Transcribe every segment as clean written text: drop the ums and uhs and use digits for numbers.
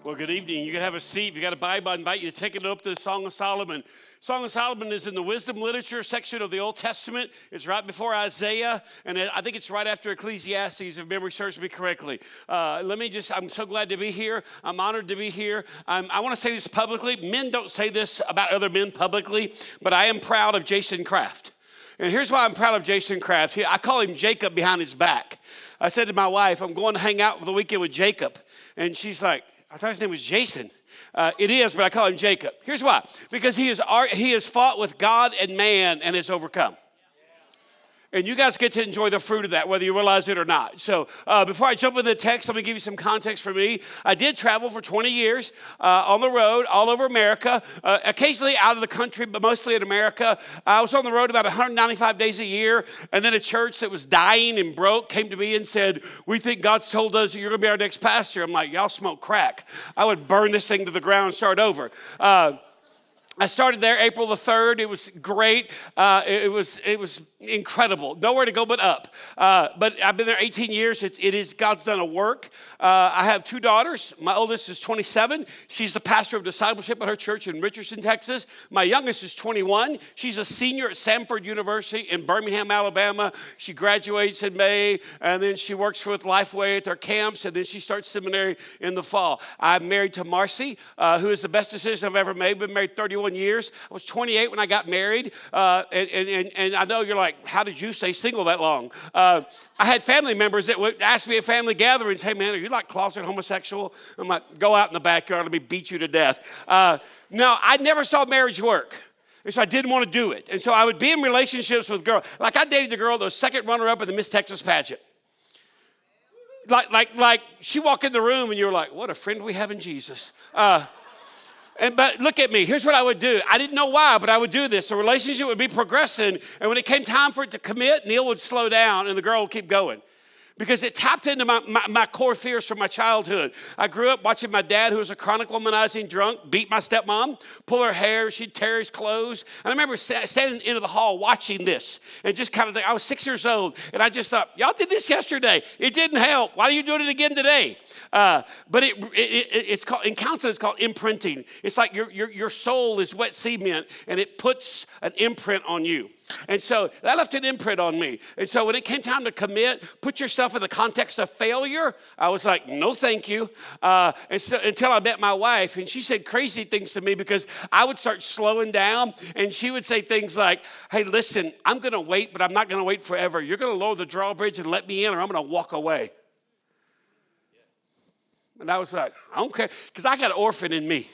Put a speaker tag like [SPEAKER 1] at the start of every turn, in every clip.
[SPEAKER 1] Well, good evening. You can have a seat. If you got a Bible, I invite you to take it up to the Song of Solomon. Song of Solomon is in the wisdom literature section of the Old Testament. It's right before Isaiah, and I think it's right after Ecclesiastes, if memory serves me correctly. I'm so glad to be here. I'm honored to be here. I want to say this publicly. Men don't say this about other men publicly, but I am proud of Jason Kraft. And here's why I'm proud of Jason Kraft. I call him Jacob behind his back. I said to my wife, I'm going to hang out for the weekend with Jacob. And she's like, I thought his name was Jason. It is, but I call him Jacob. Here's why. Because he has fought with God and man and has overcome. And you guys get to enjoy the fruit of that, whether you realize it or not. So before I jump into the text, let me give you some context for me. I did travel for 20 years on the road all over America, occasionally out of the country, but mostly in America. I was on the road about 195 days a year, and then a church that was dying and broke came to me and said, we think God's told us you're going to be our next pastor. I'm like, y'all smoke crack. I would burn this thing to the ground and start over. I started there April the 3rd. It was great. It was incredible. Nowhere to go but up. But I've been there 18 years. God's done a work. I have two daughters. My oldest is 27. She's the pastor of discipleship at her church in Richardson, Texas. My youngest is 21. She's a senior at Samford University in Birmingham, Alabama. She graduates in May, and then she works with Lifeway at their camps, and then she starts seminary in the fall. I'm married to Marcy, who is the best decision I've ever made. Been married 31 years. I was 28 when I got married, and I know you're like, how did you stay single that long? I had family members that would ask me at family gatherings, hey man, are you like closet homosexual? I'm like, go out in the backyard, let me beat you to death. No, I never saw marriage work. And so I didn't want to do it. And so I would be in relationships with girls. Like I dated a girl that was second runner-up in the Miss Texas pageant. Like she walked in the room and you were like, what a friend we have in Jesus. But look at me. Here's what I would do. I didn't know why, but I would do this. The relationship would be progressing, and when it came time for it to commit, Neil would slow down, and the girl would keep going. Because it tapped into my core fears from my childhood. I grew up watching my dad, who was a chronic womanizing drunk, beat my stepmom, pull her hair, she'd tear his clothes. And I remember standing into the hall watching this, and just kind of I was 6 years old, and I just thought, y'all did this yesterday. It didn't help. Why are you doing it again today? But it's called, in counseling, it's called imprinting. It's like your soul is wet cement, and it puts an imprint on you. And so that left an imprint on me. And so when it came time to commit, put yourself in the context of failure, I was like, no, thank you. And so until I met my wife, and she said crazy things to me because I would start slowing down, and she would say things like, hey, listen, I'm going to wait, but I'm not going to wait forever. You're going to lower the drawbridge and let me in, or I'm going to walk away. And I was like, I don't care, because I got an orphan in me.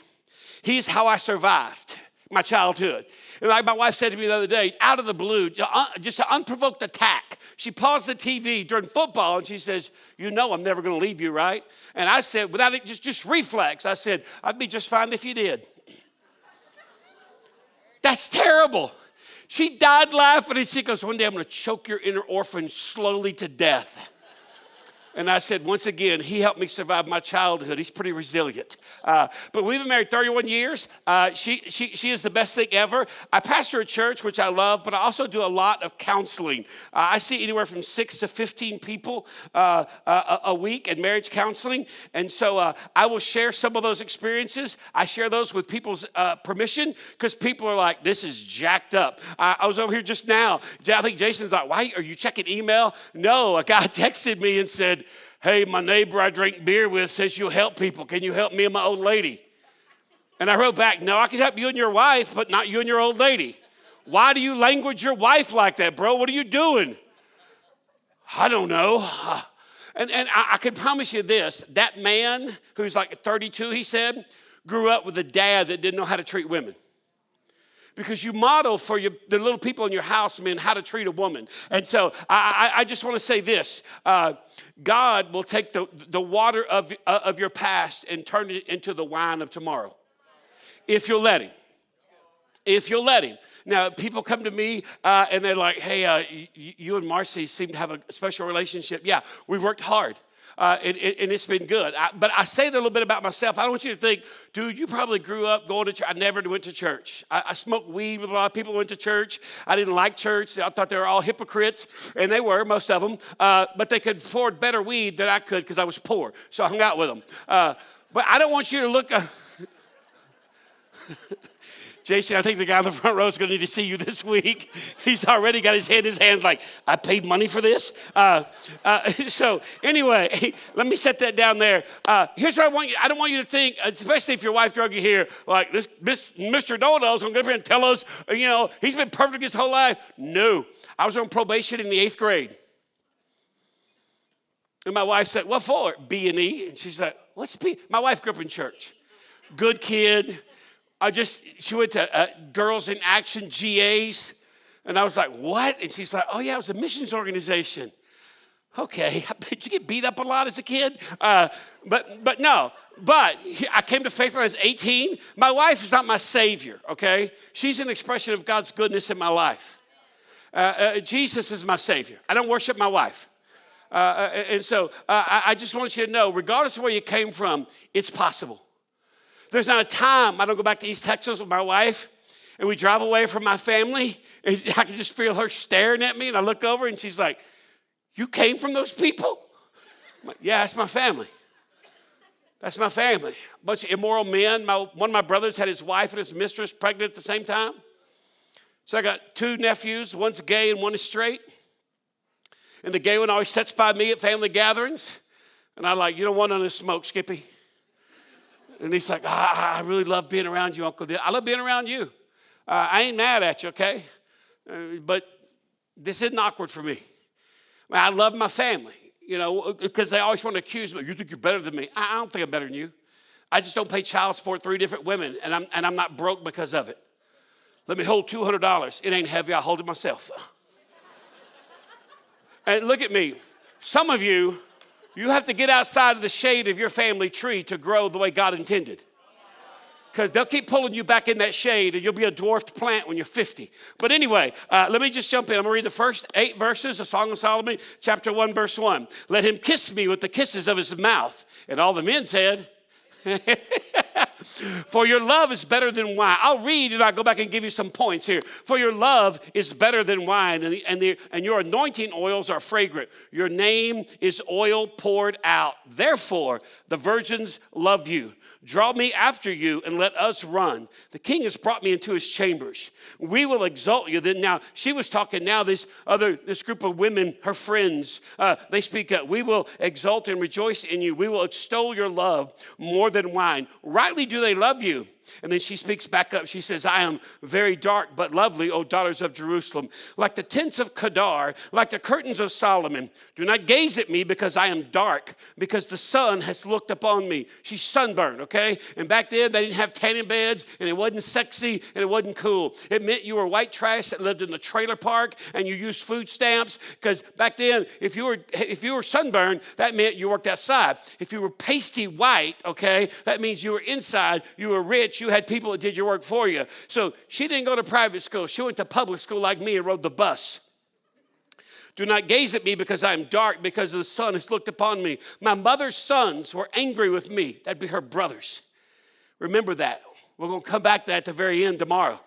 [SPEAKER 1] He's how I survived my childhood. And like my wife said to me the other day, out of the blue, just an unprovoked attack. She paused the TV during football and she says, you know I'm never going to leave you, right? And I said, without it, just reflex, I said, I'd be just fine if you did. That's terrible. She died laughing and she goes, one day I'm going to choke your inner orphan slowly to death. And I said, once again, he helped me survive my childhood. He's pretty resilient. But we've been married 31 years. She is the best thing ever. I pastor a church, which I love, but I also do a lot of counseling. I see anywhere from 6 to 15 people a week in marriage counseling. And so I will share some of those experiences. I share those with people's permission because people are like, this is jacked up. I was over here just now. I think Jason's like, why are you checking email? No, a guy texted me and said, hey, my neighbor I drink beer with says you'll help people. Can you help me and my old lady? And I wrote back, no, I can help you and your wife, but not you and your old lady. Why do you language your wife like that, bro? What are you doing? I don't know. And I can promise you this, that man who's like 32, he said, grew up with a dad that didn't know how to treat women. Because you model for the little people in your house, men, how to treat a woman. And so I just want to say this. God will take the water of your past and turn it into the wine of tomorrow. If you'll let him. If you'll let him. Now, people come to me and they're like, hey, you and Marcy seem to have a special relationship. Yeah, we've worked hard. And it's been good. But I say that a little bit about myself. I don't want you to think, dude, you probably grew up going to church. I never went to church. I smoked weed with a lot of people who went to church. I didn't like church. I thought they were all hypocrites, and they were, most of them. But they could afford better weed than I could because I was poor. So I hung out with them. But I don't want you to look. Jason, I think the guy in the front row is going to need to see you this week. He's already got his head in his hands like, I paid money for this? So anyway, let me set that down there. Here's what I want you. I don't want you to think, especially if your wife drug you here, like this Mr. Know-it-all is going to go up here and tell us, he's been perfect his whole life. No. I was on probation in the 8th grade. And my wife said, what for? B&E. And she's like, what's B? My wife grew up in church. Good kid. She went to Girls in Action, GAs. And I was like, what? And she's like, oh, yeah, it was a missions organization. Okay, I bet you get beat up a lot as a kid. But no. But I came to faith when I was 18. My wife is not my savior, okay? She's an expression of God's goodness in my life. Jesus is my savior. I don't worship my wife. And so I just want you to know, regardless of where you came from, it's possible. There's not a time I don't go back to East Texas with my wife and we drive away from my family and I can just feel her staring at me and I look over and she's like, you came from those people? I'm like, yeah, that's my family. That's my family. A bunch of immoral men. One of my brothers had his wife and his mistress pregnant at the same time. So I got 2 nephews. One's gay and one is straight. And the gay one always sits by me at family gatherings. And I'm like, you don't want none of this smoke, Skippy. And he's like, I really love being around you, Uncle Dick. I love being around you. I ain't mad at you, okay? But this isn't awkward for me. I love my family, because they always want to accuse me. You think you're better than me. I don't think I'm better than you. I just don't pay child support 3 different women, and I'm not broke because of it. Let me hold $200. It ain't heavy. I'll hold it myself. And look at me. Some of you have to get outside of the shade of your family tree to grow the way God intended. Because they'll keep pulling you back in that shade and you'll be a dwarfed plant when you're 50. But anyway, let me just jump in. I'm going to read the first 8 verses of Song of Solomon, chapter 1, verse 1. Let him kiss me with the kisses of his mouth. And all the men said, for your love is better than wine. I'll read and I'll go back and give you some points here. For your love is better than wine, and your anointing oils are fragrant. Your name is oil poured out. Therefore, the virgins love you. Draw me after you and let us run. The king has brought me into his chambers. We will exalt you. Then now, she was talking now, this group of women, her friends, they speak up. We will exalt and rejoice in you. We will extol your love more than wine. Rightly do they love you. And then she speaks back up. She says, I am very dark but lovely, O daughters of Jerusalem. Like the tents of Kedar, like the curtains of Solomon. Do not gaze at me because I am dark, because the sun has looked upon me. She's sunburned, okay? And back then, they didn't have tanning beds, and it wasn't sexy, and it wasn't cool. It meant you were white trash that lived in the trailer park, and you used food stamps, because back then, if you were sunburned, that meant you worked outside. If you were pasty white, okay, that means you were inside, you were rich, you had people that did your work for you. So she didn't go to private school. She went to public school like me and rode the bus. Do not gaze at me because I am dark, because the sun has looked upon me. My mother's sons were angry with me. That'd be her brothers. Remember that. We're going to come back to that at the very end tomorrow.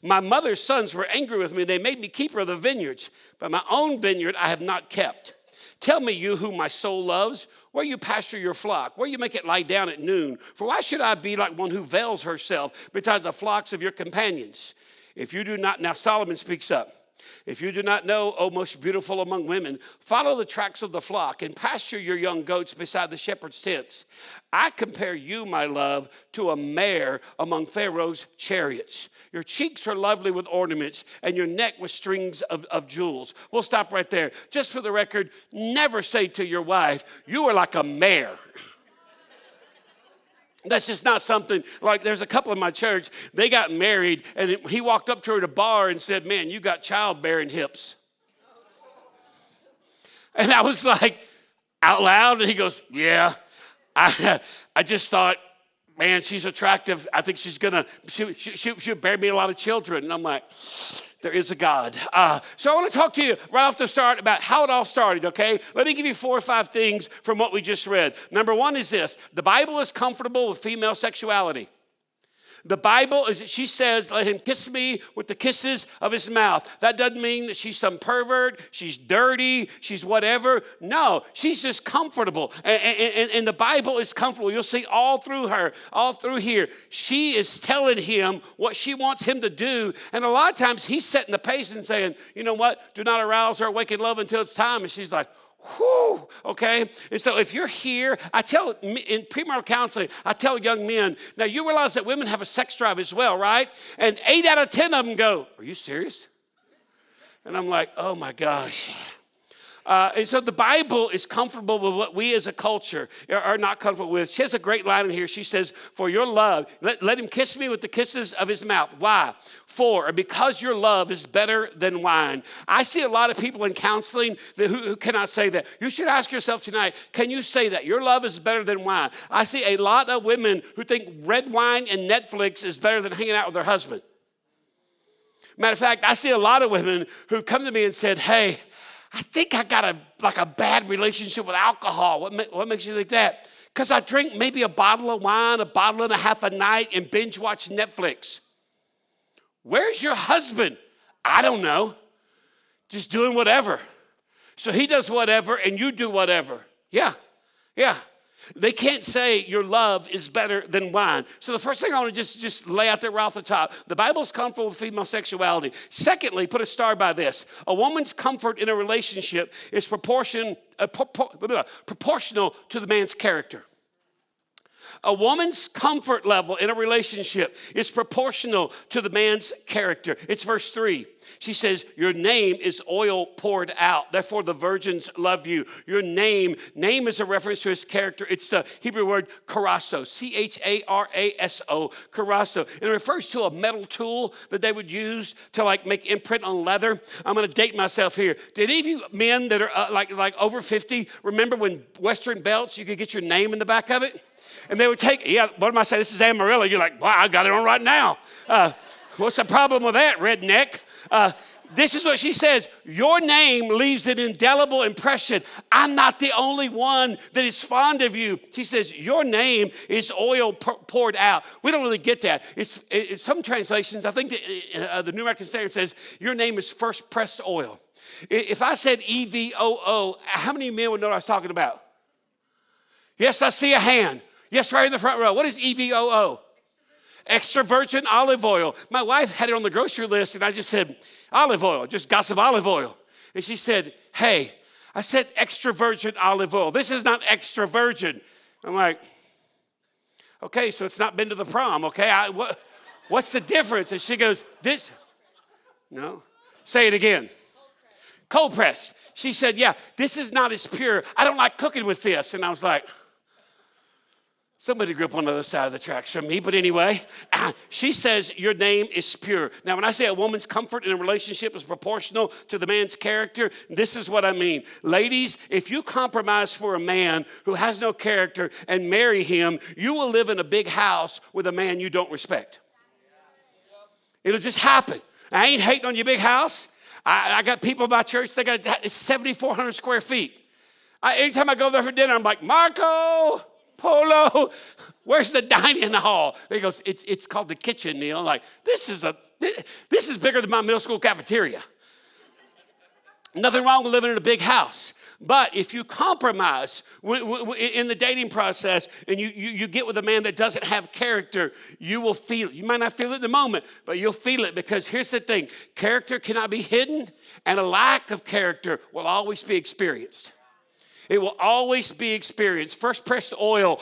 [SPEAKER 1] My mother's sons were angry with me. They made me keeper of the vineyards, but my own vineyard I have not kept. Tell me, you whom my soul loves, where you pasture your flock, where you make it lie down at noon. For why should I be like one who veils herself besides the flocks of your companions? If you do not, now Solomon speaks up. If you do not know, O most beautiful among women, follow the tracks of the flock and pasture your young goats beside the shepherd's tents. I compare you, my love, to a mare among Pharaoh's chariots. Your cheeks are lovely with ornaments, and your neck with strings of jewels. We'll stop right there. Just for the record, never say to your wife, you are like a mare. That's just not something, like there's a couple in my church, they got married, and he walked up to her at a bar and said, man, you got childbearing hips. And I was like, out loud, and he goes, yeah. I just thought, man, she's attractive. I think she'll bear me a lot of children. And I'm like, there is a God. So I want to talk to you right off the start about how it all started, okay? Let me give you 4 or 5 things from what we just read. Number 1 is this. The Bible is comfortable with female sexuality. The Bible is, she says, let him kiss me with the kisses of his mouth. That doesn't mean that she's some pervert, she's dirty, she's whatever. No, she's just comfortable. And the Bible is comfortable. You'll see all through her, all through here. She is telling him what she wants him to do. And a lot of times he's setting the pace and saying, you know what? Do not arouse her awaken love until it's time. And she's like, whew, okay? And so if you're here, I tell, in premarital counseling, I tell young men, now you realize that women have a sex drive as well, right? And 8 out of 10 of them go, are you serious? And I'm like, oh my gosh. And so the Bible is comfortable with what we as a culture are not comfortable with. She has a great line in here. She says, for your love, let him kiss me with the kisses of his mouth. Why? Because your love is better than wine. I see a lot of people in counseling who cannot say that. You should ask yourself tonight, can you say that? Your love is better than wine. I see a lot of women who think red wine and Netflix is better than hanging out with their husband. Matter of fact, I see a lot of women who come to me and said, hey, I think I got a bad relationship with alcohol. What makes you think that? Because I drink maybe a bottle of wine, a bottle and a half a night, and binge watch Netflix. Where's your husband? I don't know. Just doing whatever. So he does whatever and you do whatever. Yeah. They can't say your love is better than wine. So the first thing I want to just lay out there right off the top, the Bible's comfortable with female sexuality. Secondly, put a star by this. A woman's comfort in a relationship is proportional to the man's character. A woman's comfort level in a relationship is proportional to the man's character. It's verse 3. She says, your name is oil poured out. Therefore, the virgins love you. Your name is a reference to his character. It's the Hebrew word charasso, C-H-A-R-A-S-O, charasso. And it refers to a metal tool that they would use to make imprint on leather. I'm going to date myself here. Did any of you men that are like over 50 remember when Western belts, you could get your name in the back of it? And they would take, what am I saying? This is Amarillo. You're like, wow, I got it on right now. What's the problem with that, redneck? This is what she says. Your name leaves an indelible impression. I'm not the only one that is fond of you. She says, your name is oil poured out. We don't really get that. It's some translations, I think the New American Standard says, your name is first pressed oil. If I said EVOO, how many men would know what I was talking about? Yes, I see a hand. Yes, right in the front row. What is EVOO? Extra virgin olive oil. My wife had it on the grocery list, and I just said, olive oil, just got some olive oil. And she said, hey, I said extra virgin olive oil. This is not extra virgin. I'm like, okay, so it's not been to the prom, okay? What's the difference? And she goes, no. Say it again. Cold pressed. She said, yeah, this is not as pure. I don't like cooking with this. And I was like, somebody grew up on the other side of the tracks from me, but anyway, she says your name is pure. Now, when I say a woman's comfort in a relationship is proportional to the man's character, this is what I mean. Ladies, if you compromise for a man who has no character and marry him, you will live in a big house with a man you don't respect. It'll just happen. I ain't hating on your big house. I got people in my church, they got 7,400 square feet. Anytime I go there for dinner, I'm like, Marco, Polo, where's the dining hall? He goes, it's called the kitchen, Neil. I'm like, this is bigger than my middle school cafeteria. Nothing wrong with living in a big house. But if you compromise in the dating process and you get with a man that doesn't have character, you will feel it. You might not feel it in the moment, but you'll feel it, because here's the thing. Character cannot be hidden, and a lack of character will always be experienced. It will always be experienced. First pressed oil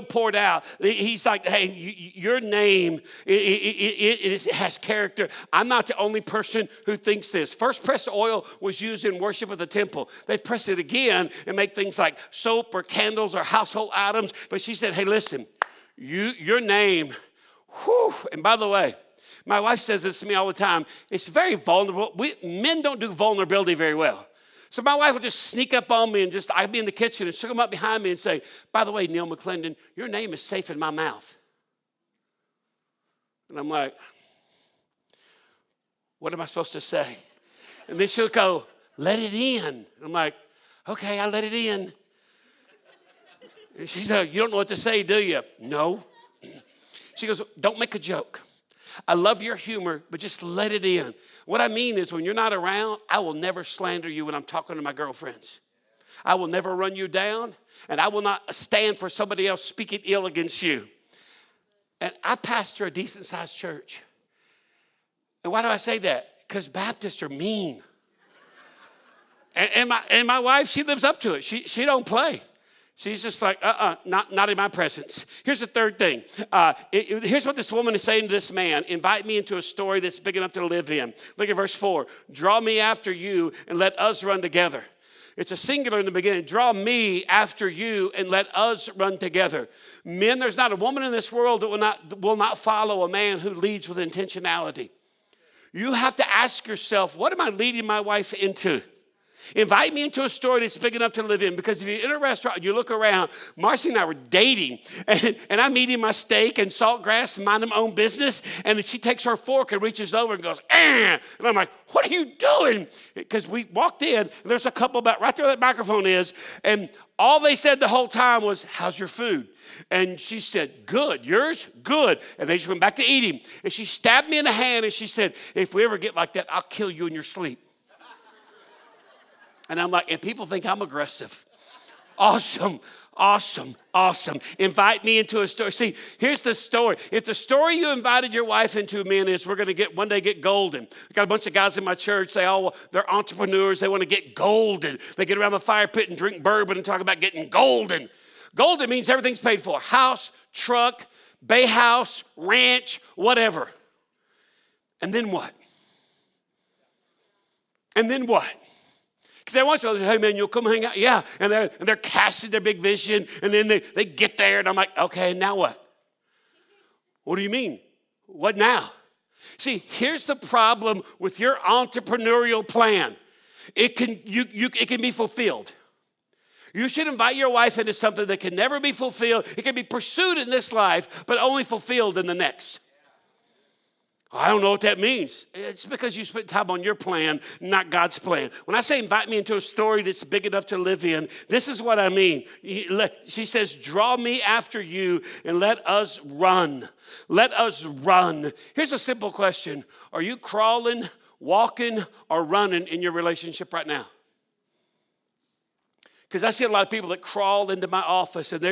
[SPEAKER 1] poured out. He's like, hey, your name, it has character. I'm not the only person who thinks this. First pressed oil was used in worship at the temple. They'd press it again and make things like soap or candles or household items. But she said, hey, listen, your name, whew. And by the way, my wife says this to me all the time. It's very vulnerable. Men don't do vulnerability very well. So my wife would just sneak up on me and I'd be in the kitchen and she'll come up behind me and say, by the way, Neil McClendon, your name is safe in my mouth. And I'm like, what am I supposed to say? And then she'll go, let it in. And I'm like, okay, I let it in. And she said, you don't know what to say, do you? No. She goes, don't make a joke. I love your humor, but just let it in. What I mean is when you're not around, I will never slander you when I'm talking to my girlfriends. I will never run you down, and I will not stand for somebody else speaking ill against you. And I pastor a decent-sized church. And why do I say that? Because Baptists are mean. And my wife, she lives up to it. She don't play. She's just like, not in my presence. Here's the third thing. Here's what this woman is saying to this man. Invite me into a story that's big enough to live in. Look at verse 4. Draw me after you and let us run together. It's a singular in the beginning. Draw me after you and let us run together. Men, there's not a woman in this world that will not follow a man who leads with intentionality. You have to ask yourself, what am I leading my wife into? Invite me into a story that's big enough to live in. Because if you're in a restaurant, you look around, Marcy and I were dating, and I'm eating my steak and saltgrass, minding my own business, and then she takes her fork and reaches over and goes, and I'm like, what are you doing? Because we walked in, and there's a couple about right there where that microphone is, and all they said the whole time was, how's your food? And she said, good. Yours? Good. And they just went back to eating. And she stabbed me in the hand, and she said, if we ever get like that, I'll kill you in your sleep. And I'm like, and people think I'm aggressive. Awesome. Invite me into a story. See, here's the story. If the story you invited your wife into, men, is we're going to one day get golden. I got a bunch of guys in my church. They're entrepreneurs. They want to get golden. They get around the fire pit and drink bourbon and talk about getting golden. Golden means everything's paid for. House, truck, bay house, ranch, whatever. And then what? Because they want you to say, hey, man, you'll come hang out. Yeah, and they're casting their big vision, and then they get there, and I'm like, okay, now what? What do you mean? What now? See, here's the problem with your entrepreneurial plan. It can be fulfilled. You should invite your wife into something that can never be fulfilled. It can be pursued in this life, but only fulfilled in the next. I don't know what that means. It's because you spent time on your plan, not God's plan. When I say invite me into a story that's big enough to live in, this is what I mean. She says, draw me after you and let us run. Let us run. Here's a simple question. Are you crawling, walking, or running in your relationship right now? Because I see a lot of people that crawl into my office and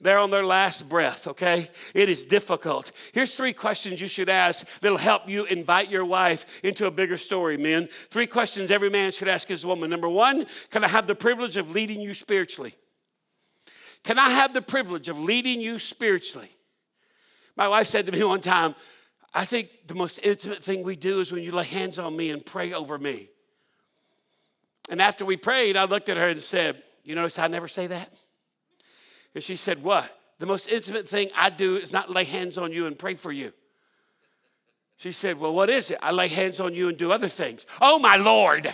[SPEAKER 1] they're on their last breath, okay? It is difficult. Here's 3 questions you should ask that'll help you invite your wife into a bigger story, men. 3 questions every man should ask his woman. Number 1, can I have the privilege of leading you spiritually? Can I have the privilege of leading you spiritually? My wife said to me one time, I think the most intimate thing we do is when you lay hands on me and pray over me. And after we prayed, I looked at her and said, you notice I never say that? And she said, what? The most intimate thing I do is not lay hands on you and pray for you. She said, well, what is it? I lay hands on you and do other things. Oh, my Lord.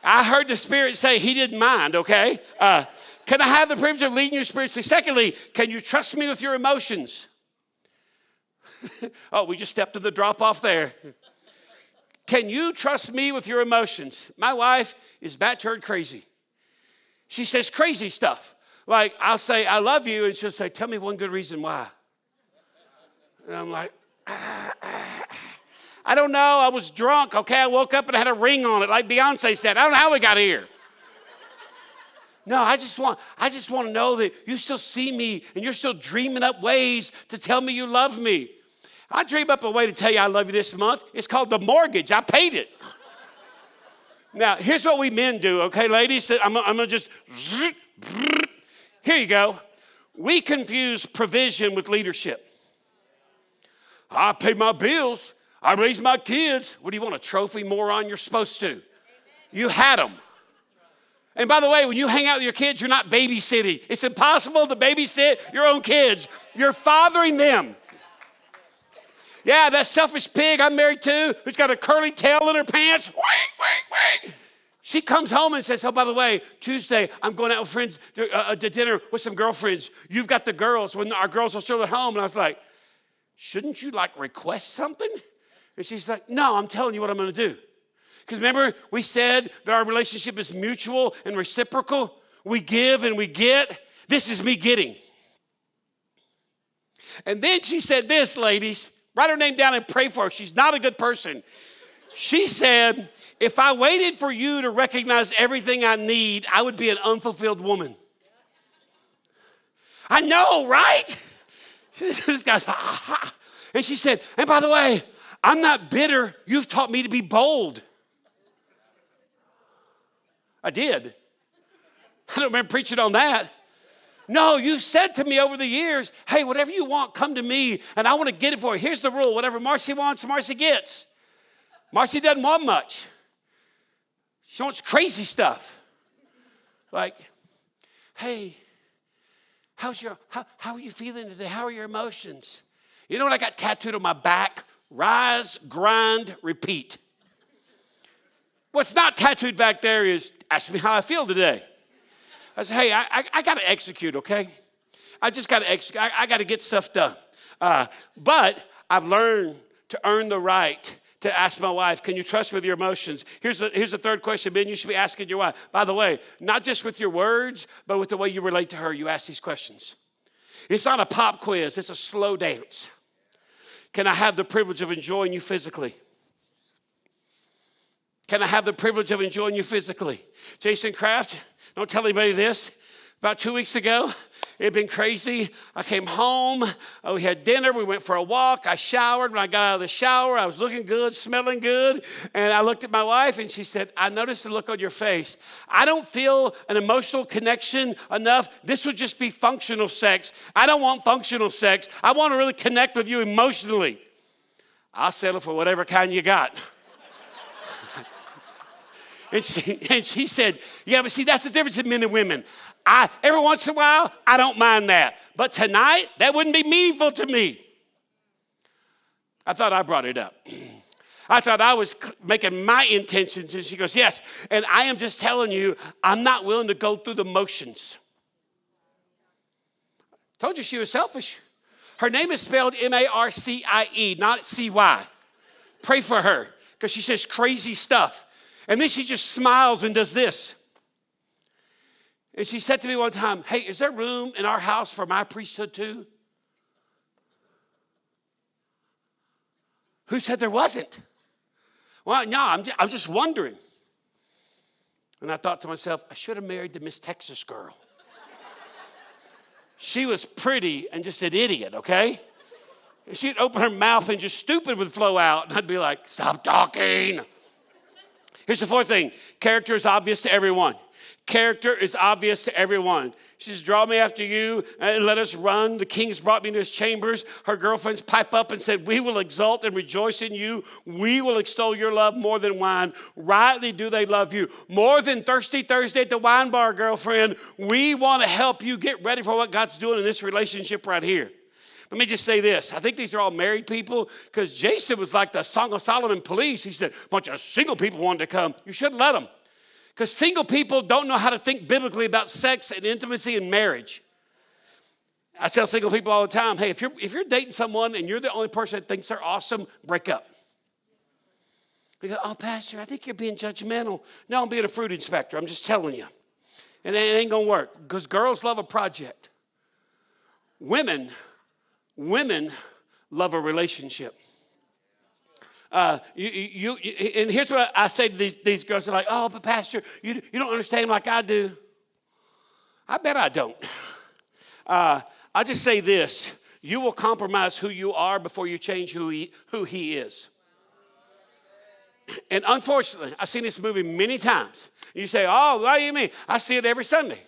[SPEAKER 1] I heard the Spirit say he didn't mind, okay? Can I have the privilege of leading you spiritually? Secondly, can you trust me with your emotions? Oh, we just stepped to the drop off there. Can you trust me with your emotions? My wife is bat-turned crazy. She says crazy stuff. Like, I'll say, I love you, and she'll say, tell me one good reason why. And I'm like, I don't know. I was drunk, okay? I woke up and I had a ring on it, like Beyonce said. I don't know how we got here. No, I just want to know that you still see me and you're still dreaming up ways to tell me you love me. I dream up a way to tell you I love you this month. It's called the mortgage. I paid it. Now, here's what we men do, okay, ladies? I'm going to just, here you go. We confuse provision with leadership. I pay my bills. I raise my kids. What do you want, a trophy, moron? You're supposed to. You had them. And by the way, when you hang out with your kids, you're not babysitting. It's impossible to babysit your own kids. You're fathering them. Yeah, that selfish pig I'm married to, who's got a curly tail in her pants. Wait. She comes home and says, oh, by the way, Tuesday, I'm going out with friends to dinner with some girlfriends. You've got the girls when our girls are still at home. And I was like, shouldn't you request something? And she's like, no, I'm telling you what I'm going to do. Because remember, we said that our relationship is mutual and reciprocal. We give and we get. This is me getting. And then she said this, ladies. Write her name down and pray for her. She's not a good person. She said, if I waited for you to recognize everything I need, I would be an unfulfilled woman. I know, right? This guy's, And she said, and by the way, I'm not bitter. You've taught me to be bold. I did. I don't remember preaching on that. No, you've said to me over the years, hey, whatever you want, come to me, and I want to get it for you. Here's the rule. Whatever Marcy wants, Marcy gets. Marcy doesn't want much. She wants crazy stuff. Like, hey, how are you feeling today? How are your emotions? You know what I got tattooed on my back? Rise, grind, repeat. What's not tattooed back there is, ask me how I feel today. I said, hey, I got to execute, okay? I just got to execute. I got to get stuff done. But I've learned to earn the right to ask my wife, can you trust me with your emotions? Here's the third question, Ben, you should be asking your wife. By the way, not just with your words, but with the way you relate to her, you ask these questions. It's not a pop quiz. It's a slow dance. Can I have the privilege of enjoying you physically? Can I have the privilege of enjoying you physically? Jason Kraft, don't tell anybody this. About 2 weeks ago, it had been crazy. I came home. We had dinner. We went for a walk. I showered. When I got out of the shower, I was looking good, smelling good. And I looked at my wife, and she said, I noticed the look on your face. I don't feel an emotional connection enough. This would just be functional sex. I don't want functional sex. I want to really connect with you emotionally. I'll settle for whatever kind you got. And she said, yeah, but see, that's the difference in men and women. Every once in a while, I don't mind that. But tonight, that wouldn't be meaningful to me. I thought I brought it up. I thought I was making my intentions. And she goes, yes. And I am just telling you, I'm not willing to go through the motions. Told you she was selfish. Her name is spelled M-A-R-C-I-E, not C-Y. Pray for her, because she says crazy stuff. And then she just smiles and does this. And she said to me one time, hey, is there room in our house for my priesthood too? Who said there wasn't? Well, no, I'm just wondering. And I thought to myself, I should have married the Miss Texas girl. She was pretty and just an idiot, okay? She'd open her mouth and just stupid would flow out. And I'd be like, stop talking. Here's the fourth thing. Character is obvious to everyone. Character is obvious to everyone. She says, draw me after you and let us run. The king's brought me into his chambers. Her girlfriends pipe up and said, we will exult and rejoice in you. We will extol your love more than wine. Rightly do they love you. More than Thirsty Thursday at the wine bar, girlfriend. We want to help you get ready for what God's doing in this relationship right here. Let me just say this. I think these are all married people, because Jason was like the Song of Solomon police. He said, a bunch of single people wanted to come. You shouldn't let them. Because single people don't know how to think biblically about sex and intimacy and marriage. I tell single people all the time, hey, if you're dating someone and you're the only person that thinks they're awesome, break up. We go, oh, Pastor, I think you're being judgmental. No, I'm being a fruit inspector. I'm just telling you. And it ain't going to work, because girls love a project. Women love a relationship. And here's what I say to these girls. They're like, oh, but Pastor, you don't understand like I do. I bet I don't. I just say this. You will compromise who you are before you change who he is. And unfortunately, I've seen this movie many times. You say, oh, what do you mean? I see it every Sunday.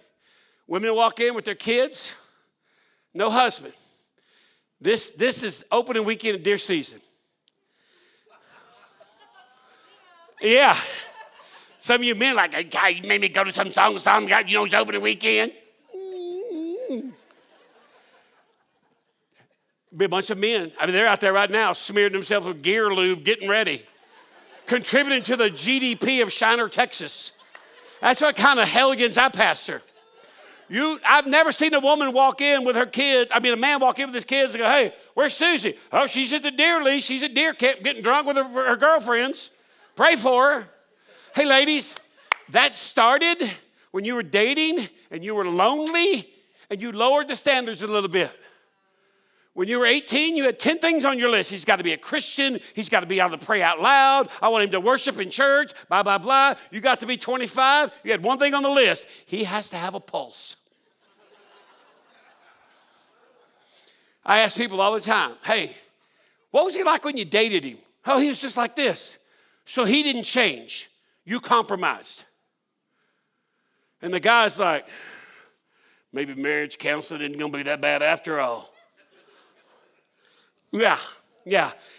[SPEAKER 1] Women walk in with their kids, no husband. This is opening weekend of deer season. Yeah. Some of you men like, hey, God, you made me go to some song, God, you know it's opening weekend. Be a bunch of men. I mean, they're out there right now smearing themselves with gear lube, getting ready, contributing to the GDP of Shiner, Texas. That's what kind of helligans I pastor. I've never seen a woman walk in with her kids. I mean, a man walk in with his kids and go, hey, where's Susie? Oh, she's at the deer lease. She's at deer camp getting drunk with her girlfriends. Pray for her. Hey, ladies, that started when you were dating and you were lonely and you lowered the standards a little bit. When you were 18, you had 10 things on your list. He's got to be a Christian. He's got to be able to pray out loud. I want him to worship in church, blah, blah, blah. You got to be 25. You had one thing on the list. He has to have a pulse. I ask people all the time, hey, what was he like when you dated him? Oh, he was just like this. So he didn't change. You compromised. And the guy's like, maybe marriage counseling isn't going to be that bad after all. Yeah.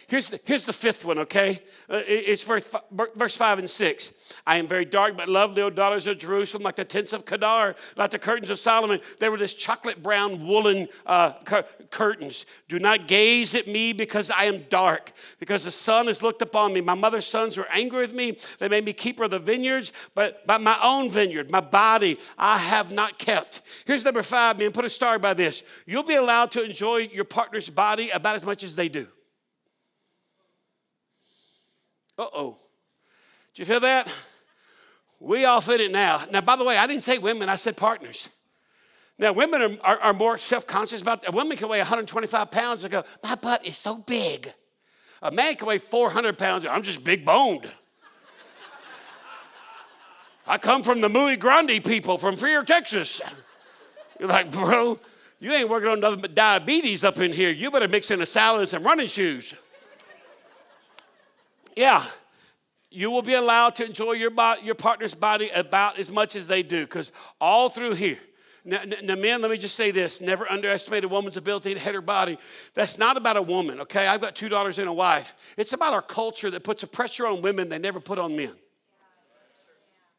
[SPEAKER 1] Here's the fifth one, okay? It's verse 5 and 6. I am very dark, but lovely, O daughters of Jerusalem, like the tents of Kedar, like the curtains of Solomon. They were this chocolate brown woolen curtains. Do not gaze at me because I am dark, because the sun has looked upon me. My mother's sons were angry with me. They made me keeper of the vineyards, but by my own vineyard, my body, I have not kept. Here's number 5, man. Put a star by this. You'll be allowed to enjoy your partner's body about as much as they do. Uh-oh. Did you feel that? We all fit it now. Now, by the way, I didn't say women. I said partners. Now, women are more self-conscious about that. Women can weigh 125 pounds and go, my butt is so big. A man can weigh 400 pounds. I'm just big-boned. I come from the Muy Grande people from Freer, Texas. You're like, bro, you ain't working on nothing but diabetes up in here. You better mix in a salad and some running shoes. Yeah, you will be allowed to enjoy your partner's body about as much as they do, because all through here. Now, men, let me just say this. Never underestimate a woman's ability to head her body. That's not about a woman, okay? I've got 2 daughters and a wife. It's about our culture that puts a pressure on women they never put on men.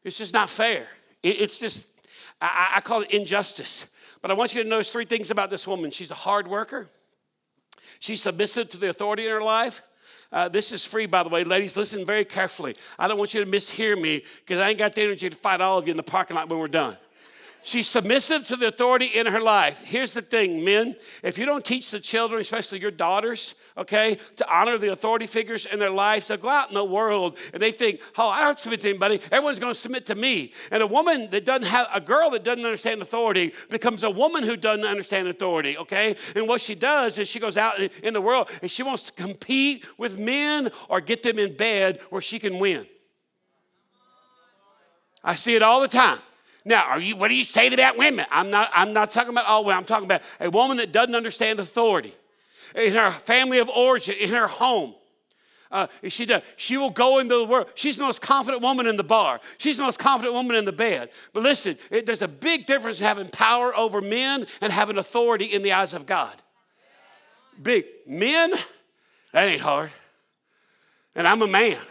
[SPEAKER 1] It's just not fair. It's just, I call it injustice. But I want you to notice 3 things about this woman. She's a hard worker. She's submissive to the authority in her life. This is free, by the way. Ladies, listen very carefully. I don't want you to mishear me, because I ain't got the energy to fight all of you in the parking lot when we're done. She's submissive to the authority in her life. Here's the thing, men. If you don't teach the children, especially your daughters, okay, to honor the authority figures in their lives, they'll go out in the world and they think, oh, I don't submit to anybody. Everyone's going to submit to me. And a girl that doesn't understand authority becomes a woman who doesn't understand authority, okay? And what she does is she goes out in the world and she wants to compete with men or get them in bed where she can win. I see it all the time. Now, what are you saying about women? I'm not talking about all women. I'm talking about a woman that doesn't understand authority. In her family of origin, in her home. She will go into the world. She's the most confident woman in the bar. She's the most confident woman in the bed. But listen, there's a big difference in having power over men and having authority in the eyes of God. Big. Men, that ain't hard. And I'm a man.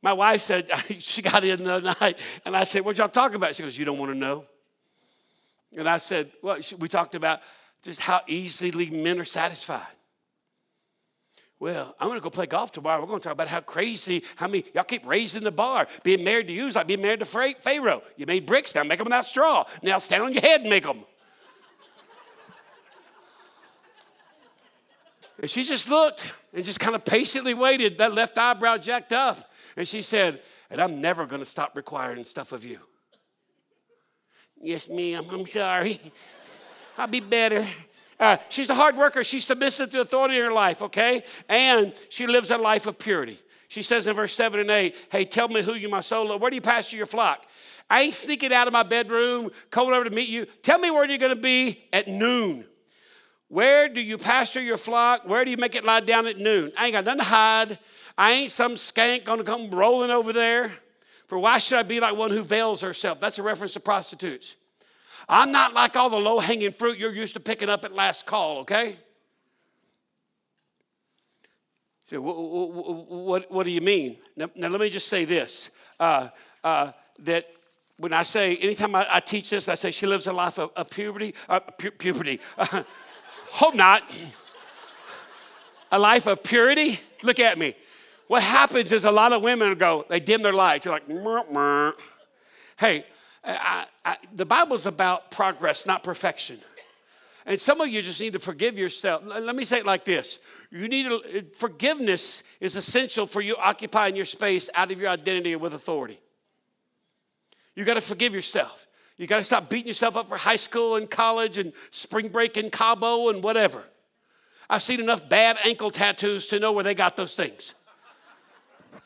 [SPEAKER 1] My wife said, she got in the other night, and I said, what y'all talking about? She goes, you don't want to know? And I said, well, we talked about just how easily men are satisfied. Well, I'm going to go play golf tomorrow. We're going to talk about how many, y'all keep raising the bar. Being married to you is like being married to Pharaoh. You made bricks, now make them without straw. Now stand on your head and make them. And she just looked and just kind of patiently waited, that left eyebrow jacked up. And she said, and I'm never going to stop requiring stuff of you. Yes, ma'am, I'm sorry. I'll be better. She's a hard worker. She's submissive to authority in her life, okay? And she lives a life of purity. She says in verse 7 and 8, hey, tell me who you, my soul, love. Where do you pasture your flock? I ain't sneaking out of my bedroom, coming over to meet you. Tell me where you're going to be at noon. Where do you pasture your flock? Where do you make it lie down at noon? I ain't got nothing to hide. I ain't some skank going to come rolling over there. For why should I be like one who veils herself? That's a reference to prostitutes. I'm not like all the low-hanging fruit you're used to picking up at last call, okay? So what do you mean? Now let me just say this. That when I say, anytime I teach this, I say she lives a life of puberty. Hope not. A life of purity. Look at me. What happens is a lot of women they dim their lights. You're like, meh, meh. Hey, the Bible's about progress, not perfection. And some of you just need to forgive yourself. Let me say it like this. Forgiveness is essential for you occupying your space out of your identity with authority. You got to forgive yourself. You got to stop beating yourself up for high school and college and spring break in Cabo and whatever. I've seen enough bad ankle tattoos to know where they got those things.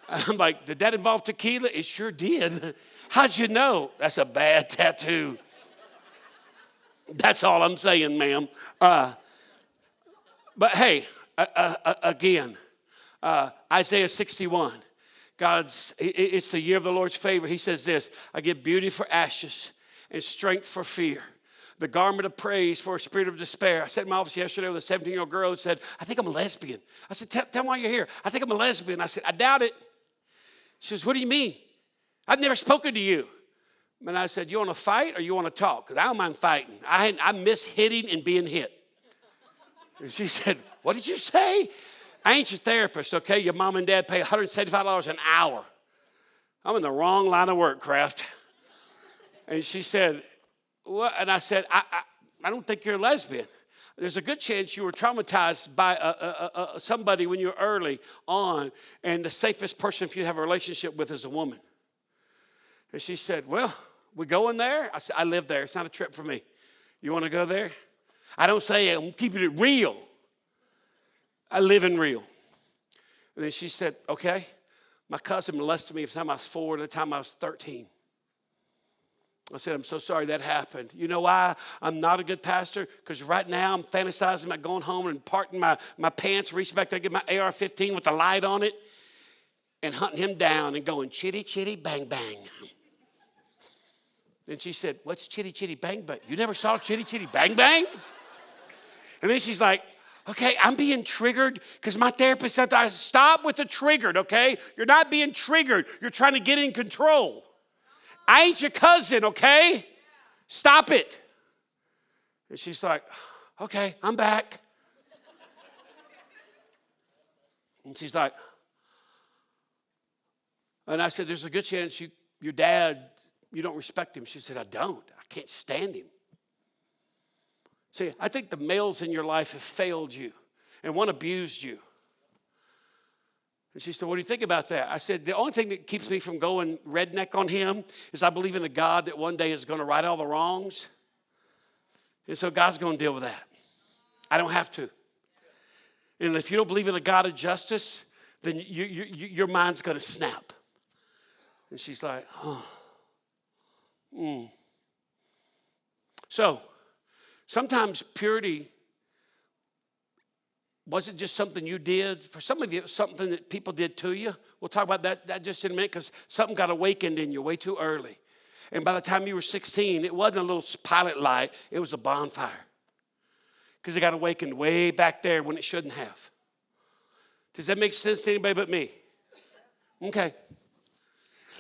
[SPEAKER 1] I'm like, did that involve tequila? It sure did. How'd you know? That's a bad tattoo. That's all I'm saying, ma'am. But hey, again, Isaiah 61. It's the year of the Lord's favor. He says this, I give beauty for ashes and strength for fear. The garment of praise for a spirit of despair. I sat in my office yesterday with a 17-year-old girl who said, I think I'm a lesbian. I said, tell me why you're here. I think I'm a lesbian. I said, I doubt it. She says, what do you mean? I've never spoken to you. And I said, you want to fight or you want to talk? Because I don't mind fighting. I miss hitting and being hit. And she said, what did you say? I ain't your therapist, okay? Your mom and dad pay $175 an hour. I'm in the wrong line of work, Kraft. And she said, what? And I said, I don't think you're a lesbian. There's a good chance you were traumatized by somebody when you were early on, and the safest person for you to have a relationship with is a woman. And she said, well, we going there? I said, I live there. It's not a trip for me. You want to go there? I don't say I'm keeping it real. I live in real. And then she said, okay. My cousin molested me from the time I was 4 to the time I was 13. I said, I'm so sorry that happened. You know why I'm not a good pastor? Because right now I'm fantasizing about going home and parting my pants, reaching back there, get my AR-15 with the light on it, and hunting him down and going chitty, chitty, bang, bang. Then she said, what's chitty, chitty, bang, bang? You never saw chitty, chitty, bang, bang? And then she's like, okay, I'm being triggered because my therapist said that. Stop with the triggered, okay? You're not being triggered. You're trying to get in control. I ain't your cousin, okay? Stop it. And she's like, okay, I'm back. And she's like, and I said, there's a good chance your dad, you don't respect him. She said, I don't. I can't stand him. See, I think the males in your life have failed you, and one abused you. And she said, what do you think about that? I said, the only thing that keeps me from going redneck on him is I believe in a God that one day is going to right all the wrongs. And so God's going to deal with that. I don't have to. And if you don't believe in a God of justice, then your mind's going to snap. And she's like, oh. So sometimes purity wasn't just something you did. For some of you, it was something that people did to you. We'll talk about that just in a minute because something got awakened in you way too early. And by the time you were 16, it wasn't a little pilot light. It was a bonfire because it got awakened way back there when it shouldn't have. Does that make sense to anybody but me? Okay.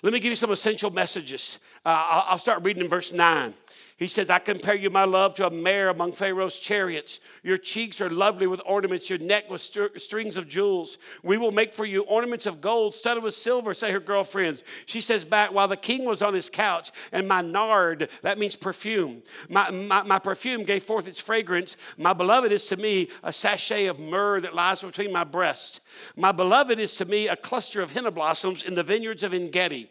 [SPEAKER 1] Let me give you some essential messages. I'll start reading in verse 9. He says, I compare you, my love, to a mare among Pharaoh's chariots. Your cheeks are lovely with ornaments, your neck with strings of jewels. We will make for you ornaments of gold studded with silver, say her girlfriends. She says back, while the king was on his couch, and my nard, that means perfume, my perfume gave forth its fragrance. My beloved is to me a sachet of myrrh that lies between my breasts. My beloved is to me a cluster of henna blossoms in the vineyards of En-Gedi.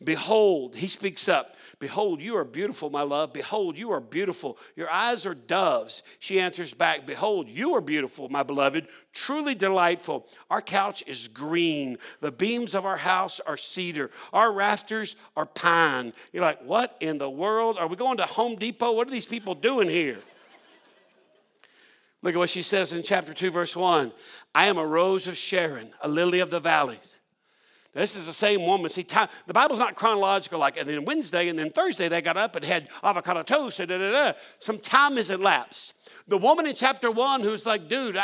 [SPEAKER 1] Behold, he speaks up. Behold, you are beautiful, my love. Behold, you are beautiful. Your eyes are doves. She answers back, behold, you are beautiful, my beloved, truly delightful. Our couch is green. The beams of our house are cedar. Our rafters are pine. You're like, what in the world? Are we going to Home Depot? What are these people doing here? Look at what she says in chapter 2, verse 1. I am a rose of Sharon, a lily of the valleys. Now, this is the same woman. See, the Bible's not chronological, like, and then Wednesday and then Thursday they got up and had avocado toast. Some time has elapsed. The woman in chapter 1 who's like, dude,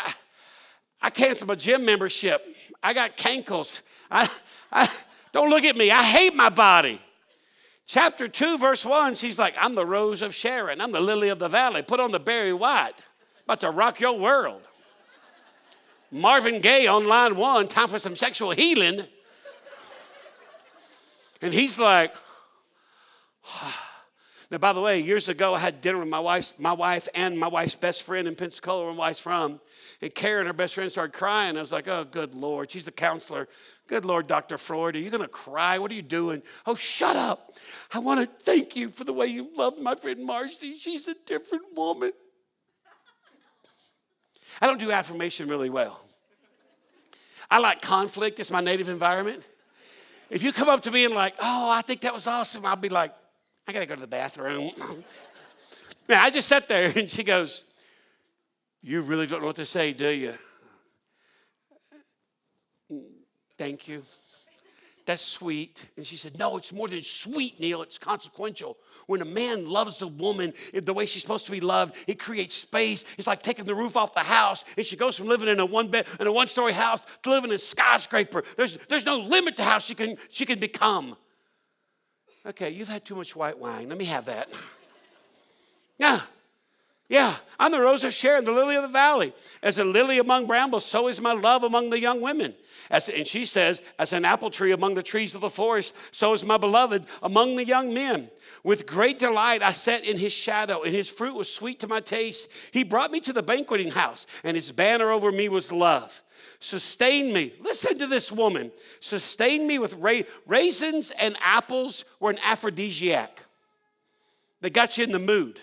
[SPEAKER 1] I canceled my gym membership. I got cankles. Don't look at me. I hate my body. Chapter 2, verse 1, she's like, I'm the rose of Sharon. I'm the lily of the valley. Put on the Barry White. About to rock your world. Marvin Gaye on line 1, time for some sexual healing. And he's like, now, by the way, years ago, I had dinner with my wife and my wife's best friend in Pensacola, where my wife's from. And Karen, her best friend, started crying. I was like, oh, good Lord. She's the counselor. Good Lord, Dr. Freud, are you going to cry? What are you doing? Oh, shut up. I want to thank you for the way you love my friend Marcy. She's a different woman. I don't do affirmation really well. I like conflict. It's my native environment. If you come up to me and like, oh, I think that was awesome, I'll be like, I got to go to the bathroom. Man, I just sat there and she goes, you really don't know what to say, do you? Thank you. That's sweet. And she said, no, it's more than sweet, Neil. It's consequential. When a man loves a woman the way she's supposed to be loved, it creates space. It's like taking the roof off the house. And she goes from living in a one-story house to living in a skyscraper. There's no limit to how she can become. Okay, you've had too much white wine. Let me have that. Yeah, I'm the rose of Sharon, the lily of the valley. As a lily among brambles, so is my love among the young women. And she says, as an apple tree among the trees of the forest, so is my beloved among the young men. With great delight I sat in his shadow, and his fruit was sweet to my taste. He brought me to the banqueting house, and his banner over me was love. Sustain me. Listen to this woman. Sustain me with raisins and apples were an aphrodisiac. They got you in the mood.